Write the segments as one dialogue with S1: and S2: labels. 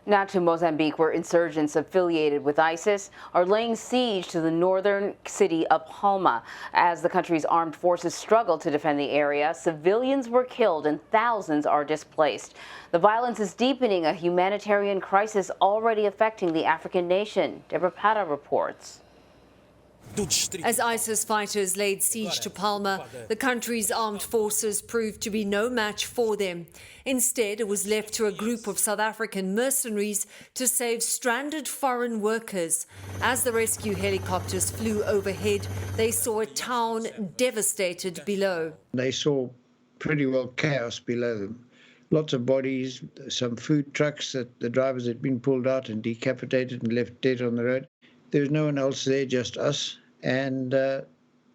S1: Now to Mozambique, where insurgents affiliated with ISIS are laying siege to the northern city of Palma. As the country's armed forces struggle to defend the area, civilians were killed and thousands are displaced. The violence is deepening a humanitarian crisis already affecting the African nation. Deborah Pata reports.
S2: As ISIS fighters laid siege to Palma, the country's armed forces proved to be no match for them. Instead, it was left to a group of South African mercenaries to save stranded foreign workers. As the rescue helicopters flew overhead, they saw a town devastated below.
S3: They saw pretty well chaos below them. Lots of bodies, some food trucks that the drivers had been pulled out and decapitated and left dead on the road. There was no one else there, just us. And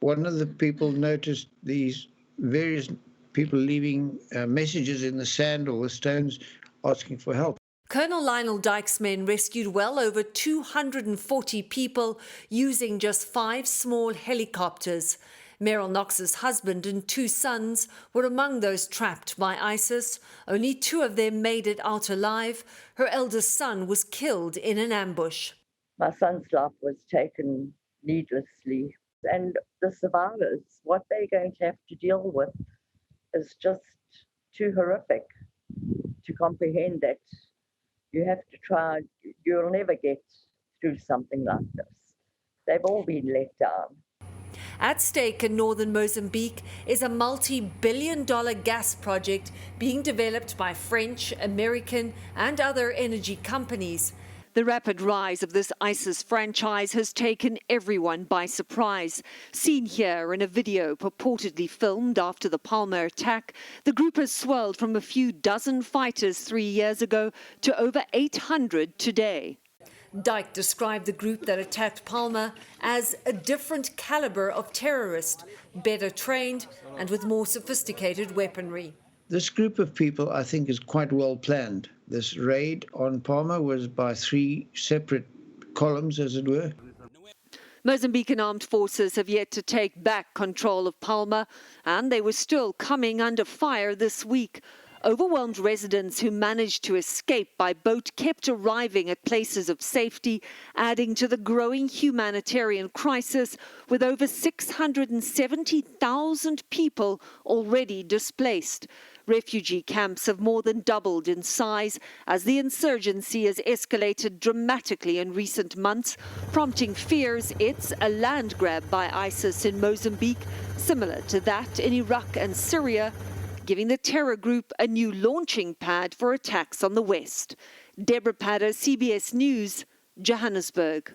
S3: one of the people noticed these various people leaving messages in the sand or the stones asking for help.
S2: Colonel Lionel Dyke's men rescued well over 240 people using just 5 small helicopters. Meryl Knox's husband and 2 sons were among those trapped by ISIS. Only 2 of them made it out alive. Her eldest son was killed in an ambush.
S4: My son's life was taken needlessly, and the survivors, what they're going to have to deal with is just too horrific to comprehend. That you have to try, you'll never get through something like this. They've all been let down.
S2: At stake in northern Mozambique is a multi-billion-dollar gas project being developed by French, American and other energy companies. The rapid rise of this ISIS franchise has taken everyone by surprise. Seen here in a video purportedly filmed after the Palma attack, the group has swelled from a few dozen fighters 3 years ago to over 800 today. Dyke described the group that attacked Palma as a different caliber of terrorist, better trained and with more sophisticated weaponry.
S3: This group of people, I think, is quite well planned. This raid on Palma was by 3 separate columns, as it were.
S2: Mozambican armed forces have yet to take back control of Palma, and they were still coming under fire this week. Overwhelmed residents who managed to escape by boat kept arriving at places of safety, adding to the growing humanitarian crisis, with over 670,000 people already displaced. Refugee camps have more than doubled in size as the insurgency has escalated dramatically in recent months, prompting fears it's a land grab by ISIS in Mozambique, similar to that in Iraq and Syria, giving the terror group a new launching pad for attacks on the West. Deborah Pata, CBS News, Johannesburg.